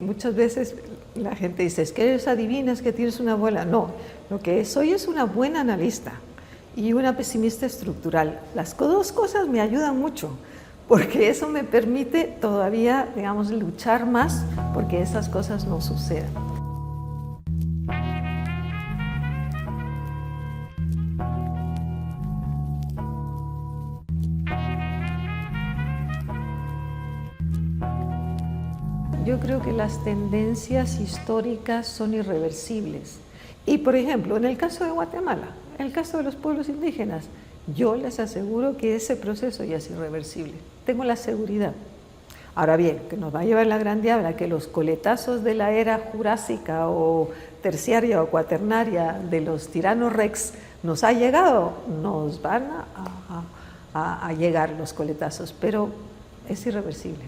muchas veces la gente dice, es que eres adivina, es que tienes una abuela. No, lo que soy es una buena analista y una pesimista estructural. Las dos cosas me ayudan mucho, porque eso me permite todavía, digamos, luchar más porque esas cosas no sucedan. Yo creo que las tendencias históricas son irreversibles. Y, por ejemplo, en el caso de Guatemala, en el caso de los pueblos indígenas, yo les aseguro que ese proceso ya es irreversible. Tengo la seguridad. Ahora bien, que nos va a llevar la gran diabla, que los coletazos de la era jurásica o terciaria o cuaternaria de los tiranos rex nos ha llegado, nos van a llegar los coletazos, pero es irreversible.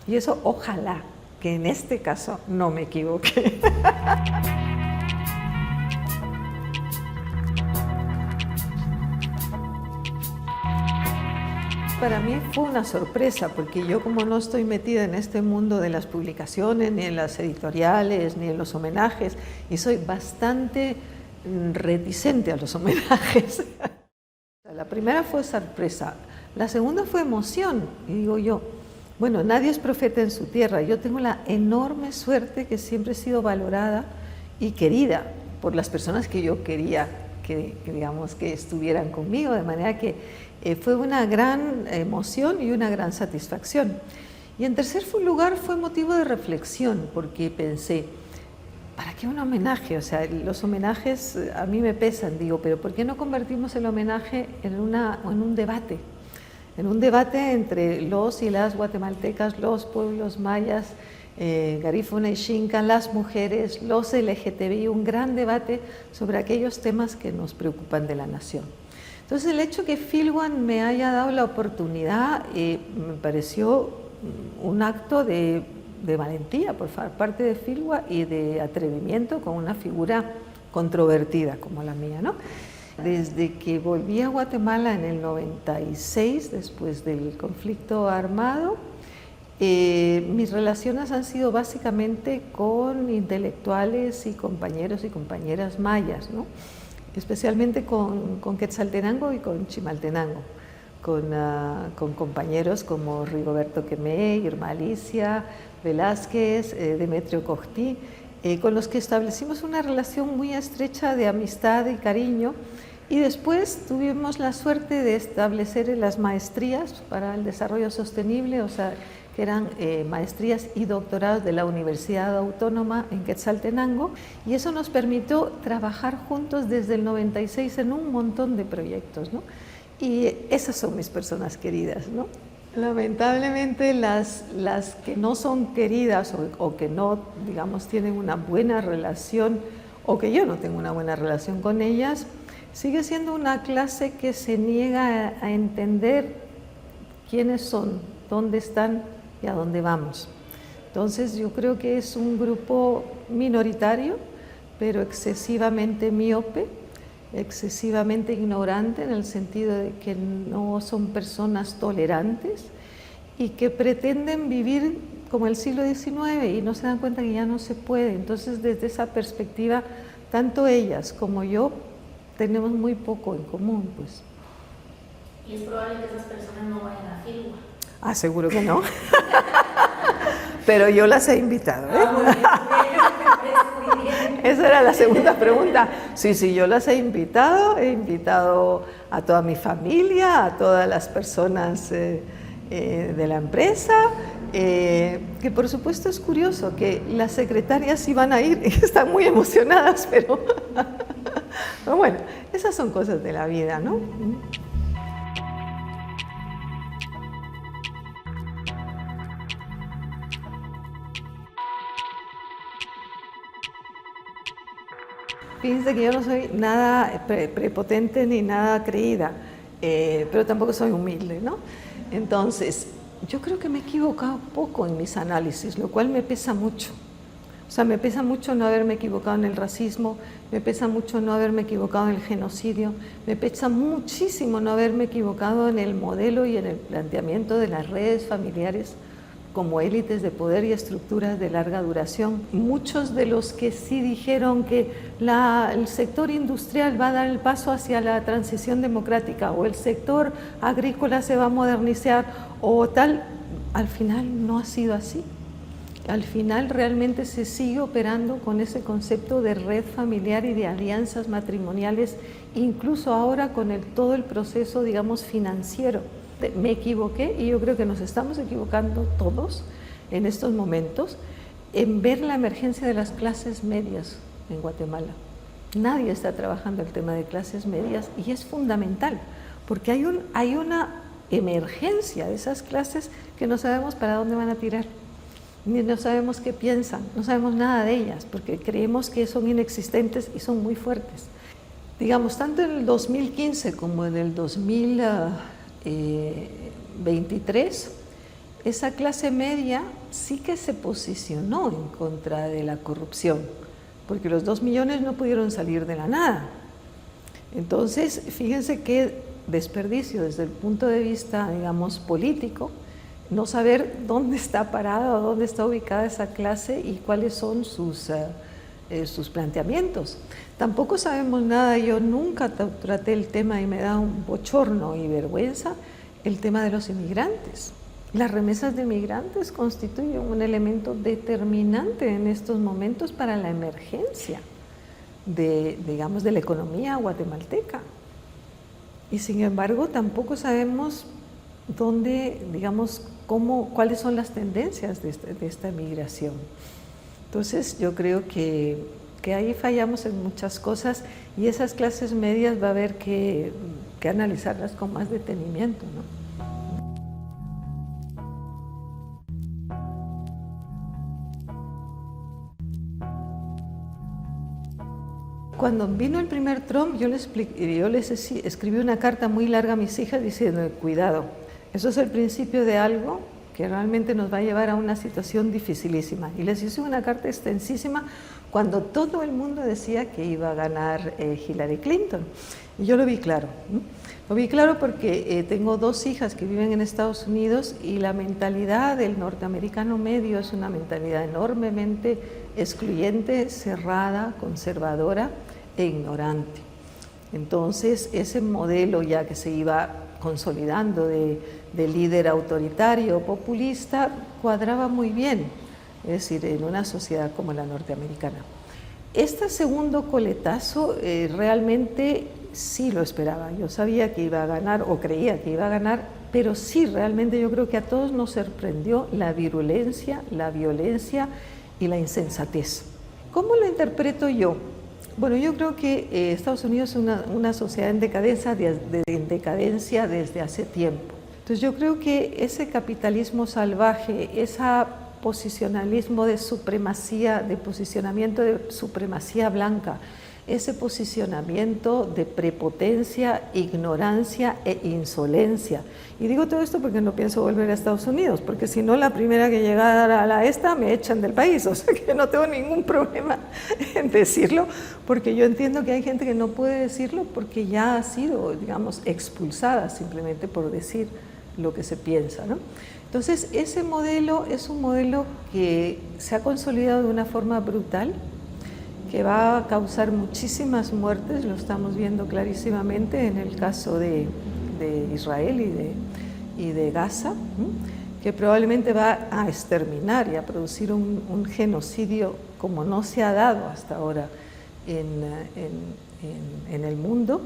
Y eso ojalá que en este caso no me equivoque. Para mí fue una sorpresa, porque yo como no estoy metida en este mundo de las publicaciones, ni en las editoriales, ni en los homenajes, y soy bastante reticente a los homenajes. La primera fue sorpresa, la segunda fue emoción, y digo yo, bueno, nadie es profeta en su tierra. Yo tengo la enorme suerte que siempre he sido valorada y querida por las personas que yo quería digamos, que estuvieran conmigo, de manera que fue una gran emoción y una gran satisfacción. Y en tercer lugar fue motivo de reflexión, porque pensé, ¿para qué un homenaje? O sea, los homenajes a mí me pesan, digo, pero ¿por qué no convertimos el homenaje en un debate? En un debate entre los y las guatemaltecas, los pueblos mayas, garífuna y xinca, las mujeres, los LGTBI, un gran debate sobre aquellos temas que nos preocupan de la nación. Entonces el hecho que Filwan me haya dado la oportunidad me pareció un acto de valentía por parte de Filwan y de atrevimiento con una figura controvertida como la mía, ¿no? Desde que volví a Guatemala en el 96, después del conflicto armado, mis relaciones han sido básicamente con intelectuales y compañeros y compañeras mayas, ¿no? Especialmente con Quetzaltenango y con Chimaltenango, con compañeros como Rigoberto Quemé, Irma Alicia Velázquez, Demetrio Cogtí, con los que establecimos una relación muy estrecha de amistad y cariño, y después tuvimos la suerte de establecer las maestrías para el desarrollo sostenible, o sea, que eran maestrías y doctorados de la Universidad Autónoma en Quetzaltenango, y eso nos permitió trabajar juntos desde el 96 en un montón de proyectos, ¿no? Y esas son mis personas queridas, ¿no? Lamentablemente las que no son queridas o que no, digamos, tienen una buena relación, o que yo no tengo una buena relación con ellas, sigue siendo una clase que se niega a entender quiénes son, dónde están y a dónde vamos. Entonces yo creo que es un grupo minoritario, pero excesivamente miope, excesivamente ignorante, en el sentido de que no son personas tolerantes y que pretenden vivir como el siglo XIX y no se dan cuenta que ya no se puede. Entonces, desde esa perspectiva, tanto ellas como yo tenemos muy poco en común, pues. ¿Y es probable que esas personas no vayan a Filwan? Ah, seguro que no. Pero yo las he invitado, ¿eh? Esa era la segunda pregunta. Sí, yo las he invitado a toda mi familia, a todas las personas de la empresa, que por supuesto es curioso que las secretarias iban a ir, están muy emocionadas, pero bueno, esas son cosas de la vida, ¿no? Fíjense que yo no soy nada prepotente ni nada creída, pero tampoco soy humilde, ¿no? Entonces, yo creo que me he equivocado poco en mis análisis, lo cual me pesa mucho. O sea, me pesa mucho no haberme equivocado en el racismo, me pesa mucho no haberme equivocado en el genocidio, me pesa muchísimo no haberme equivocado en el modelo y en el planteamiento de las redes familiares como élites de poder y estructuras de larga duración. Muchos de los que sí dijeron que el sector industrial va a dar el paso hacia la transición democrática o el sector agrícola se va a modernizar o tal, al final no ha sido así. Al final realmente se sigue operando con ese concepto de red familiar y de alianzas matrimoniales, incluso ahora con todo el proceso, digamos, financiero. Me equivoqué y yo creo que nos estamos equivocando todos en estos momentos en ver la emergencia de las clases medias en Guatemala. Nadie está trabajando el tema de clases medias y es fundamental porque hay una emergencia de esas clases que no sabemos para dónde van a tirar. Ni no sabemos qué piensan, no sabemos nada de ellas, porque creemos que son inexistentes y son muy fuertes. Digamos, tanto en el 2015 como en el 2023, esa clase media sí que se posicionó en contra de la corrupción, porque los 2 millones no pudieron salir de la nada. Entonces, fíjense qué desperdicio desde el punto de vista, digamos, político, no saber dónde está parada o dónde está ubicada esa clase y cuáles son sus planteamientos. Tampoco sabemos nada, yo nunca traté el tema y me da un bochorno y vergüenza el tema de los inmigrantes. Las remesas de inmigrantes constituyen un elemento determinante en estos momentos para la emergencia digamos, de la economía guatemalteca. Y sin embargo tampoco sabemos dónde, digamos, cuáles son las tendencias de esta migración. Entonces yo creo que ahí fallamos en muchas cosas y esas clases medias va a haber que analizarlas con más detenimiento, ¿no? Cuando vino el primer Trump, yo les escribí una carta muy larga a mis hijas diciendo, cuidado, eso es el principio de algo que realmente nos va a llevar a una situación dificilísima. Y les hice una carta extensísima cuando todo el mundo decía que iba a ganar Hillary Clinton. Y yo lo vi claro. Lo vi claro porque tengo 2 hijas que viven en Estados Unidos y la mentalidad del norteamericano medio es una mentalidad enormemente excluyente, cerrada, conservadora e ignorante. Entonces, ese modelo ya que se iba consolidando de líder autoritario, populista, cuadraba muy bien, es decir, en una sociedad como la norteamericana. Este segundo coletazo realmente sí lo esperaba, yo sabía que iba a ganar o creía que iba a ganar, pero sí, realmente yo creo que a todos nos sorprendió la virulencia, la violencia y la insensatez. ¿Cómo lo interpreto yo? Bueno, yo creo que Estados Unidos es una sociedad en decadencia desde hace tiempo. Entonces yo creo que ese capitalismo salvaje, ese posicionalismo de supremacía, de posicionamiento de supremacía blanca, ese posicionamiento de prepotencia, ignorancia e insolencia. Y digo todo esto porque no pienso volver a Estados Unidos, porque si no, la primera que llegara a la esta me echan del país, o sea que no tengo ningún problema en decirlo, porque yo entiendo que hay gente que no puede decirlo porque ya ha sido, digamos, expulsada simplemente por decir lo que se piensa, ¿no? Entonces, ese modelo es un modelo que se ha consolidado de una forma brutal, que va a causar muchísimas muertes, lo estamos viendo clarísimamente en el caso de Israel y de Gaza, que probablemente va a exterminar y a producir un genocidio como no se ha dado hasta ahora en el mundo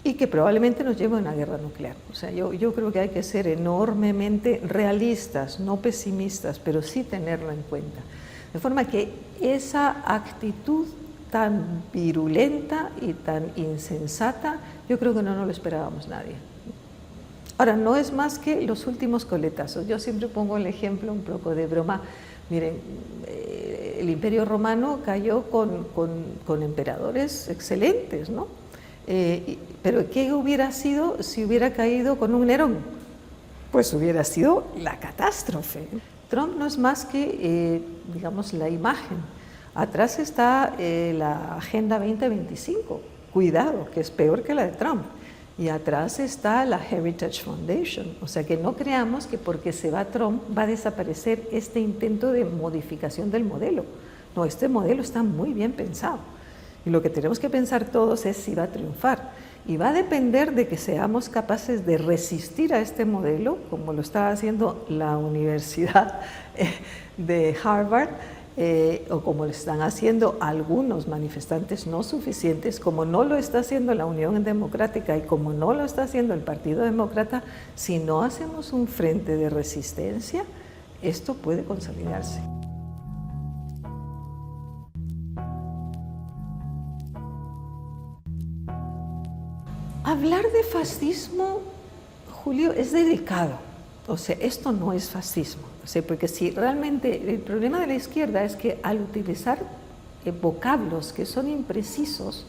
y que probablemente nos lleve a una guerra nuclear. O sea, yo creo que hay que ser enormemente realistas, no pesimistas, pero sí tenerlo en cuenta. De forma que esa actitud tan virulenta y tan insensata, yo creo que no nos lo esperábamos nadie. Ahora, no es más que los últimos coletazos. Yo siempre pongo el ejemplo un poco de broma. Miren, el Imperio Romano cayó con emperadores excelentes, ¿no? Pero ¿qué hubiera sido si hubiera caído con un Nerón? Pues hubiera sido la catástrofe. Trump no es más que, digamos, la imagen. Atrás está la Agenda 2025, cuidado, que es peor que la de Trump. Y atrás está la Heritage Foundation. O sea, que no creamos que porque se va Trump va a desaparecer este intento de modificación del modelo. No, este modelo está muy bien pensado. Y lo que tenemos que pensar todos es si va a triunfar. Y va a depender de que seamos capaces de resistir a este modelo, como lo está haciendo la Universidad de Harvard, o como lo están haciendo algunos manifestantes no suficientes, como no lo está haciendo la Unión Democrática y como no lo está haciendo el Partido Demócrata. Si no hacemos un frente de resistencia, esto puede consolidarse. Hablar de fascismo, Julio, es delicado. O sea, esto no es fascismo. O sea, porque si realmente el problema de la izquierda es que al utilizar vocablos que son imprecisos,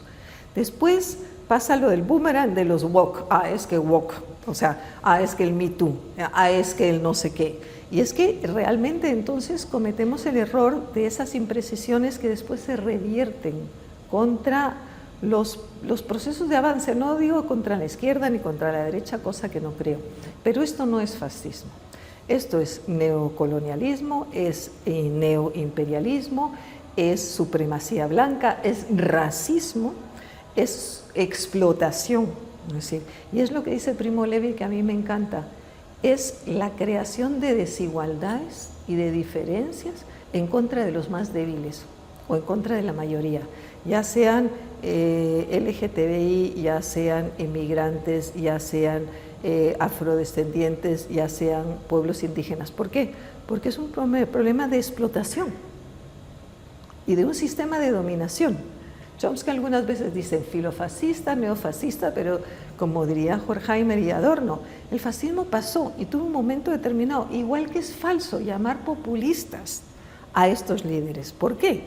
después pasa lo del boomerang de los woke. Es que woke, o sea, es que el Me Too, es que el no sé qué. Y es que realmente entonces cometemos el error de esas imprecisiones que después se revierten contra los procesos de avance. No digo contra la izquierda ni contra la derecha, cosa que no creo, pero esto no es fascismo. Esto es neocolonialismo, es neoimperialismo, es supremacía blanca, es racismo, es explotación. Es decir, y es lo que dice Primo Levi, que a mí me encanta, es la creación de desigualdades y de diferencias en contra de los más débiles o en contra de la mayoría, ya sean LGTBI, ya sean inmigrantes, ya sean afrodescendientes, ya sean pueblos indígenas. ¿Por qué? Porque es un problema de explotación y de un sistema de dominación. Chomsky algunas veces dice filofascista, neofascista, pero como diría Horkheimer y Adorno, el fascismo pasó y tuvo un momento determinado, igual que es falso llamar populistas a estos líderes. ¿Por qué?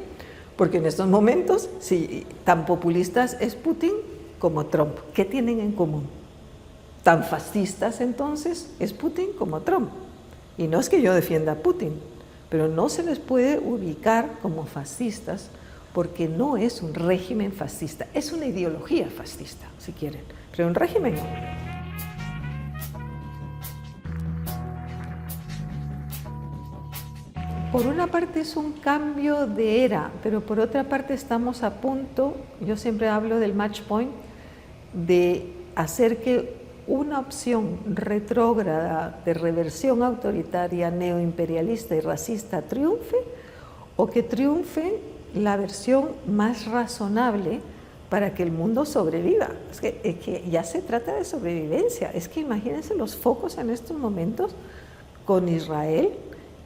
Porque en estos momentos, si tan populistas es Putin como Trump, ¿qué tienen en común? Tan fascistas entonces es Putin como Trump. Y no es que yo defienda a Putin, pero no se les puede ubicar como fascistas porque no es un régimen fascista, es una ideología fascista, si quieren, pero un régimen no. Por una parte es un cambio de era, pero por otra parte estamos a punto, yo siempre hablo del match point, de hacer que una opción retrógrada de reversión autoritaria, neoimperialista y racista triunfe, o que triunfe la versión más razonable para que el mundo sobreviva. Es que ya se trata de sobrevivencia. Es que imagínense los focos en estos momentos con Israel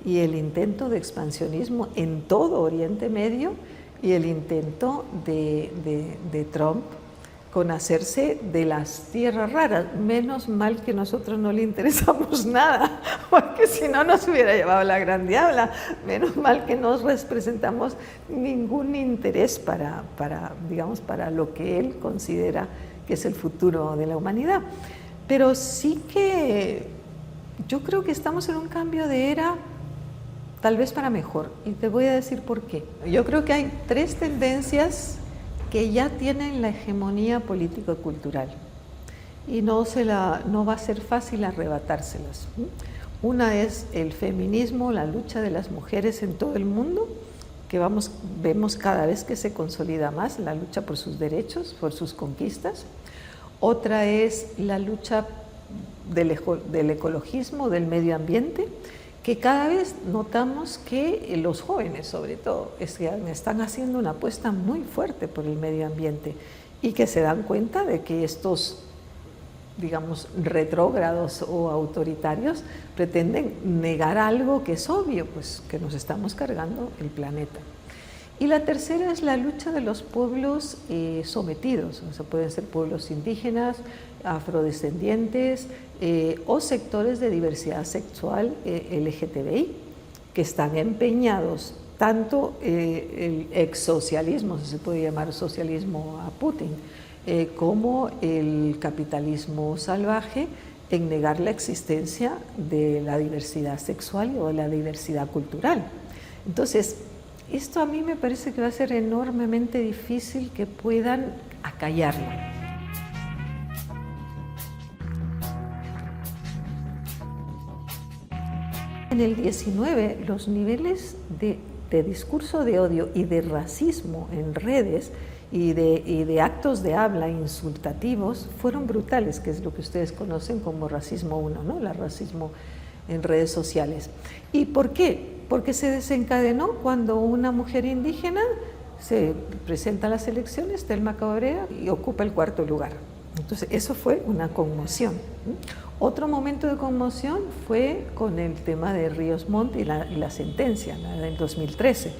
y el intento de expansionismo en todo Oriente Medio y el intento de Trump con hacerse de las tierras raras. Menos mal que nosotros no le interesamos nada, porque si no nos hubiera llevado la gran diabla. Menos mal que no representamos ningún interés para lo que él considera que es el futuro de la humanidad. Pero sí que yo creo que estamos en un cambio de era, tal vez para mejor, y te voy a decir por qué. Yo creo que hay tres tendencias que ya tienen la hegemonía político-cultural y no va a ser fácil arrebatárselas. Una es el feminismo, la lucha de las mujeres en todo el mundo, que vemos cada vez que se consolida más la lucha por sus derechos, por sus conquistas. Otra es la lucha del ecologismo, del medio ambiente, que cada vez notamos que los jóvenes, sobre todo, están haciendo una apuesta muy fuerte por el medio ambiente y que se dan cuenta de que estos, digamos, retrógrados o autoritarios pretenden negar algo que es obvio, pues que nos estamos cargando el planeta. Y la tercera es la lucha de los pueblos sometidos, o sea, pueden ser pueblos indígenas, afrodescendientes o sectores de diversidad sexual LGTBI, que están empeñados tanto el exsocialismo, si se puede llamar socialismo a Putin, como el capitalismo salvaje, en negar la existencia de la diversidad sexual o de la diversidad cultural. Entonces, esto a mí me parece que va a ser enormemente difícil que puedan acallarlo. En el 19, los niveles de discurso de odio y de racismo en redes y de actos de habla insultativos fueron brutales, que es lo que ustedes conocen como racismo 1, ¿no? El racismo en redes sociales. ¿Y por qué? Porque se desencadenó cuando una mujer indígena se presenta a las elecciones, Thelma Cabrera, y ocupa el 4º lugar. Entonces, eso fue una conmoción. Otro momento de conmoción fue con el tema de Ríos Montt y la sentencia, la del 2013.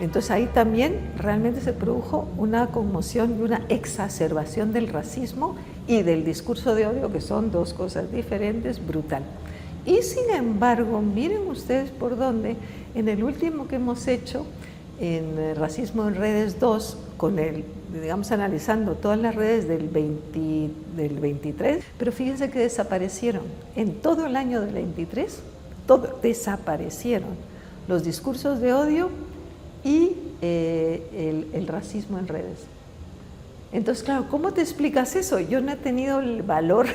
Entonces, ahí también realmente se produjo una conmoción y una exacerbación del racismo y del discurso de odio, que son dos cosas diferentes, brutal. Y sin embargo, miren ustedes por dónde, en el último que hemos hecho, en Racismo en Redes 2, con el, digamos, analizando todas las redes del 23, pero fíjense que desaparecieron. En todo el año del 23, desaparecieron los discursos de odio y el racismo en redes. Entonces, claro, ¿cómo te explicas eso? Yo no he tenido el valor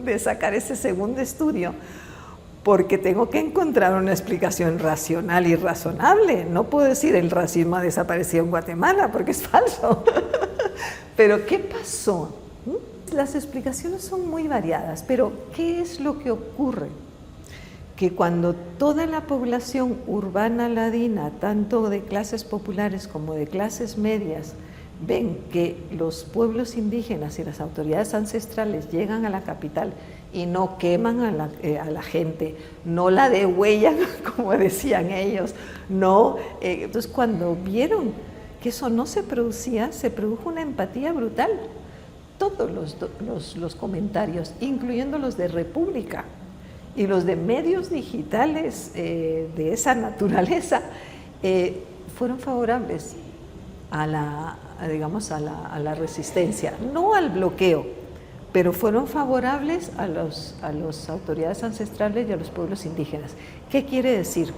de sacar ese segundo estudio, porque tengo que encontrar una explicación racional y razonable. No puedo decir el racismo ha desaparecido en Guatemala, porque es falso. Pero ¿qué pasó? Las explicaciones son muy variadas, pero ¿qué es lo que ocurre? Que cuando toda la población urbana ladina, tanto de clases populares como de clases medias, ven que los pueblos indígenas y las autoridades ancestrales llegan a la capital y no queman a la gente, no la degüellan, como decían ellos, no. Entonces, cuando vieron que eso no se producía, se produjo una empatía brutal. Todos los comentarios, incluyendo los de República y los de medios digitales de esa naturaleza, fueron favorables a la resistencia, no al bloqueo, pero fueron favorables a las autoridades ancestrales y a los pueblos indígenas. ¿Qué quiere decir?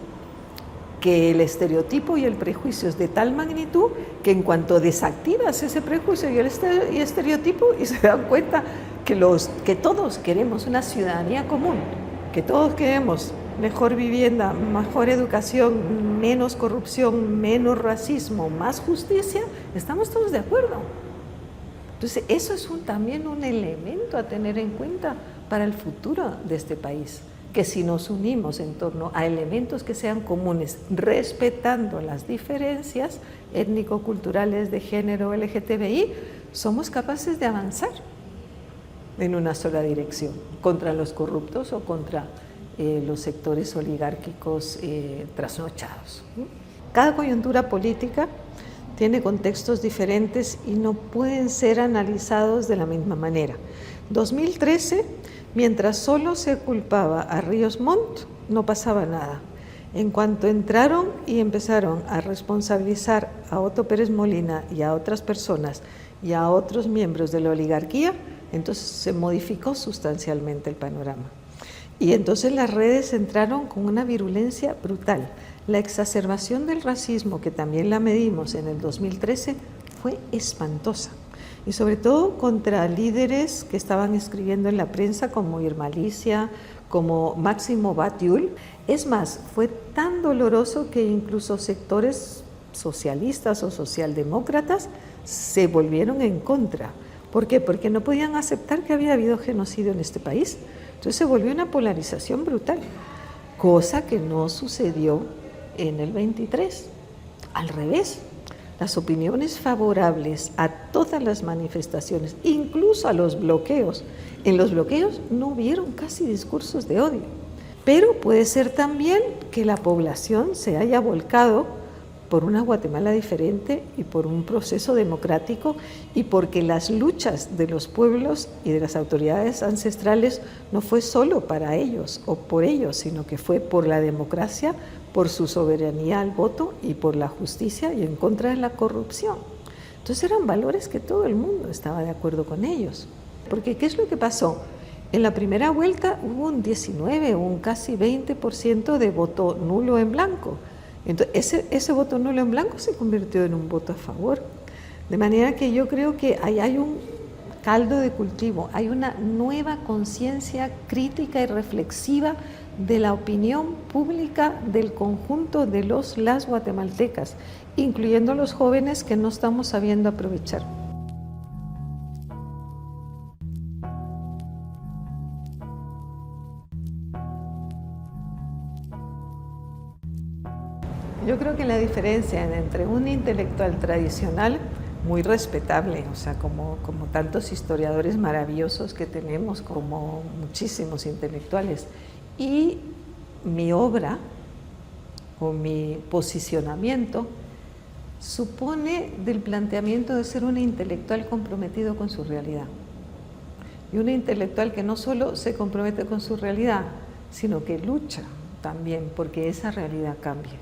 Que el estereotipo y el prejuicio es de tal magnitud que en cuanto desactivas ese prejuicio y el estereotipo y se dan cuenta que todos queremos una ciudadanía común, que todos queremos mejor vivienda, mejor educación, menos corrupción, menos racismo, más justicia, estamos todos de acuerdo. Entonces, eso es también un elemento a tener en cuenta para el futuro de este país, que si nos unimos en torno a elementos que sean comunes, respetando las diferencias étnico-culturales de género LGTBI, somos capaces de avanzar en una sola dirección, contra los corruptos o contra los sectores oligárquicos trasnochados. Cada coyuntura política tiene contextos diferentes y no pueden ser analizados de la misma manera. 2013, mientras solo se culpaba a Ríos Montt, no pasaba nada. En cuanto entraron y empezaron a responsabilizar a Otto Pérez Molina y a otras personas y a otros miembros de la oligarquía, entonces se modificó sustancialmente el panorama. Y entonces las redes entraron con una virulencia brutal. La exacerbación del racismo, que también la medimos en el 2013, fue espantosa. Y sobre todo contra líderes que estaban escribiendo en la prensa como Irma Alicia, como Máximo Batiul. Es más, fue tan doloroso que incluso sectores socialistas o socialdemócratas se volvieron en contra. ¿Por qué? Porque no podían aceptar que había habido genocidio en este país. Entonces se volvió una polarización brutal, cosa que no sucedió en el 23. Al revés, las opiniones favorables a todas las manifestaciones, incluso a los bloqueos, en los bloqueos no hubieron casi discursos de odio. Pero puede ser también que la población se haya volcado por una Guatemala diferente y por un proceso democrático y porque las luchas de los pueblos y de las autoridades ancestrales no fue solo para ellos o por ellos, sino que fue por la democracia, por su soberanía al voto y por la justicia y en contra de la corrupción. Entonces eran valores que todo el mundo estaba de acuerdo con ellos. Porque ¿qué es lo que pasó? En la primera vuelta hubo un 19 o un casi 20% de voto nulo en blanco. Entonces, ese voto nulo en blanco se convirtió en un voto a favor. De manera que yo creo que ahí hay un caldo de cultivo, hay una nueva conciencia crítica y reflexiva de la opinión pública del conjunto de las guatemaltecas, incluyendo los jóvenes que no estamos sabiendo aprovechar. Yo creo que la diferencia entre un intelectual tradicional, muy respetable, o sea, como tantos historiadores maravillosos que tenemos, como muchísimos intelectuales, y mi obra o mi posicionamiento, supone del planteamiento de ser un intelectual comprometido con su realidad. Y un intelectual que no solo se compromete con su realidad, sino que lucha también porque esa realidad cambie.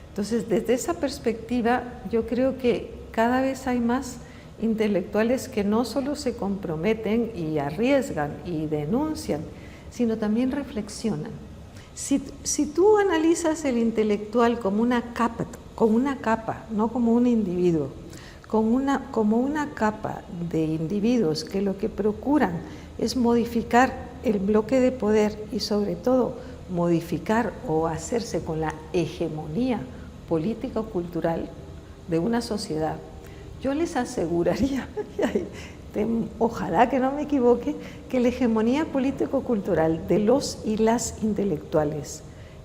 Entonces, desde esa perspectiva, yo creo que cada vez hay más intelectuales que no solo se comprometen y arriesgan y denuncian, sino también reflexionan. Si tú analizas el intelectual como una capa, no como un individuo, como una capa de individuos que lo que procuran es modificar el bloque de poder y sobre todo modificar o hacerse con la hegemonía política o cultural de una sociedad, yo les aseguraría, ojalá que no me equivoque, que la hegemonía político-cultural de los y las intelectuales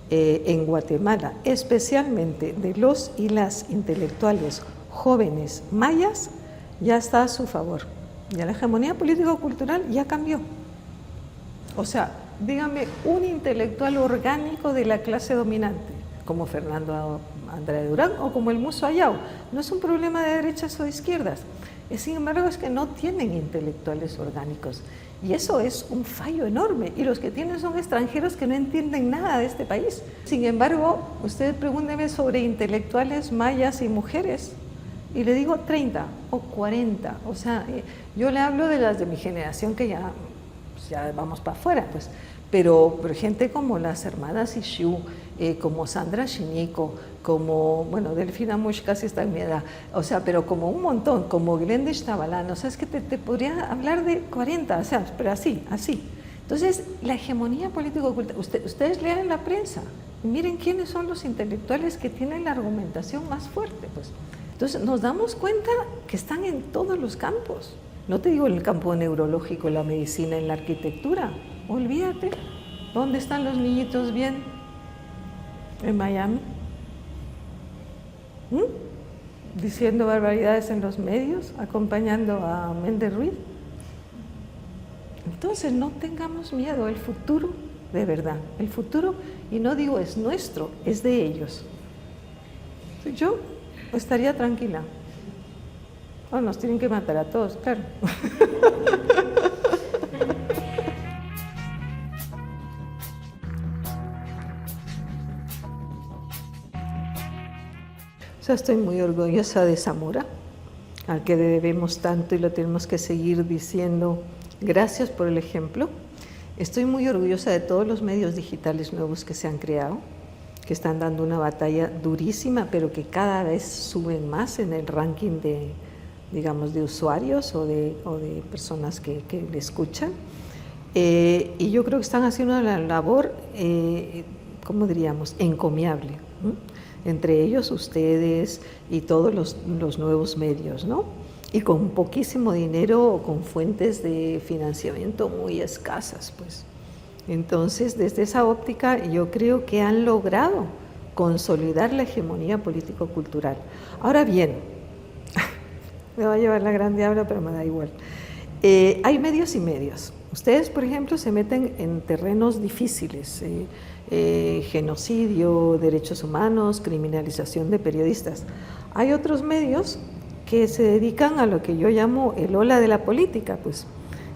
en Guatemala, especialmente de los y las intelectuales jóvenes mayas, ya está a su favor. Ya la hegemonía político-cultural ya cambió. O sea, dígame un intelectual orgánico de la clase dominante, como Fernando Andrade Durán o como el Musso Ayau. No es un problema de derechas o de izquierdas. Sin embargo, es que no tienen intelectuales orgánicos. Y eso es un fallo enorme. Y los que tienen son extranjeros que no entienden nada de este país. Sin embargo, usted pregúnteme sobre intelectuales mayas y mujeres, y le digo 30 o 40. O sea, yo le hablo de las de mi generación que ya vamos para afuera, pues. Pero gente como las hermanas Ishiu, como Sandra Shinico, como, bueno, Delfina Mush casi está en mi edad, o sea, pero como un montón, como Glendish Tabalán, o sea, es que te podría hablar de 40, o sea, pero así. Entonces, la hegemonía político-cultural, ustedes lean la prensa, y miren quiénes son los intelectuales que tienen la argumentación más fuerte, pues. Entonces, nos damos cuenta que están en todos los campos. No te digo en el campo neurológico, en la medicina, en la arquitectura. Olvídate. ¿Dónde están los niñitos bien? En Miami. Diciendo barbaridades en los medios, acompañando a Méndez Ruiz. Entonces, no tengamos miedo. El futuro, de verdad, el futuro, y no digo es nuestro, es de ellos. Yo estaría tranquila. Oh, nos tienen que matar a todos, claro. O sea, estoy muy orgullosa de Zamora, al que debemos tanto y lo tenemos que seguir diciendo. Gracias por el ejemplo. Estoy muy orgullosa de todos los medios digitales nuevos que se han creado, que están dando una batalla durísima, pero que cada vez suben más en el ranking de, digamos, de usuarios o de personas que le escuchan. Y yo creo que están haciendo una labor, ¿cómo diríamos?, encomiable, ¿no? Entre ellos ustedes y todos los nuevos medios, ¿no? Y con poquísimo dinero o con fuentes de financiamiento muy escasas, pues. Entonces, desde esa óptica, yo creo que han logrado consolidar la hegemonía político-cultural. Ahora bien, me va a llevar la gran diabla, pero me da igual. Hay medios y medios. Ustedes, por ejemplo, se meten en terrenos difíciles, genocidio, derechos humanos, criminalización de periodistas. Hay otros medios que se dedican a lo que yo llamo el ola de la política, pues,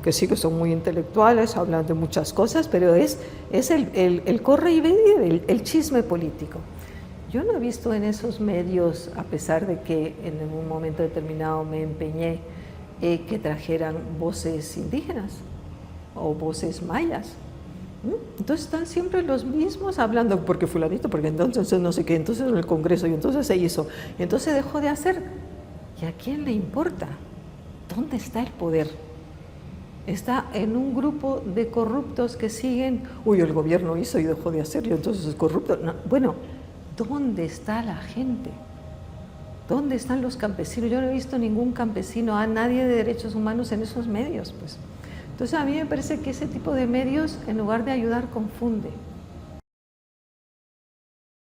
que sí que son muy intelectuales, hablan de muchas cosas, pero es el corre y ve, el chisme político. Yo no he visto en esos medios, a pesar de que en un momento determinado me empeñé, que trajeran voces indígenas o voces mayas. Entonces están siempre los mismos hablando, porque fulanito, porque entonces no sé qué, entonces en el Congreso, y entonces se hizo, y entonces dejó de hacer. ¿Y a quién le importa? ¿Dónde está el poder? está en un grupo de corruptos que siguen, uy, el gobierno hizo y dejó de hacer y entonces es corrupto. No, bueno, ¿dónde está la gente? ¿Dónde están los campesinos? Yo no he visto ningún campesino, a nadie de derechos humanos en esos medios, pues. Entonces a mí me parece que ese tipo de medios, en lugar de ayudar, confunde.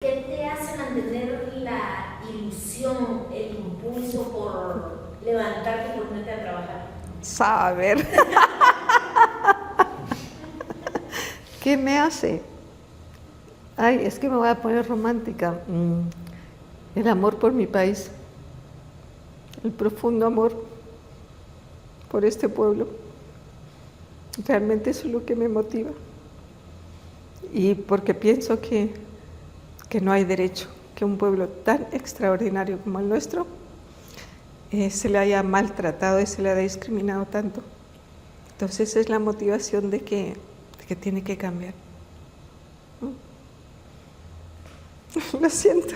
¿Qué te hace mantener la ilusión, el impulso por levantarte y ponerte a trabajar? Saber. ¿Qué me hace? Ay, es que me voy a poner romántica. El amor por mi país, el profundo amor por este pueblo. Realmente eso es lo que me motiva. Y porque pienso que no hay derecho que un pueblo tan extraordinario como el nuestro se le haya maltratado y se le haya discriminado tanto. Entonces esa es la motivación de que tiene que cambiar. Lo siento.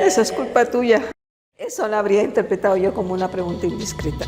Eso es culpa tuya. Eso lo habría interpretado yo como una pregunta indiscreta.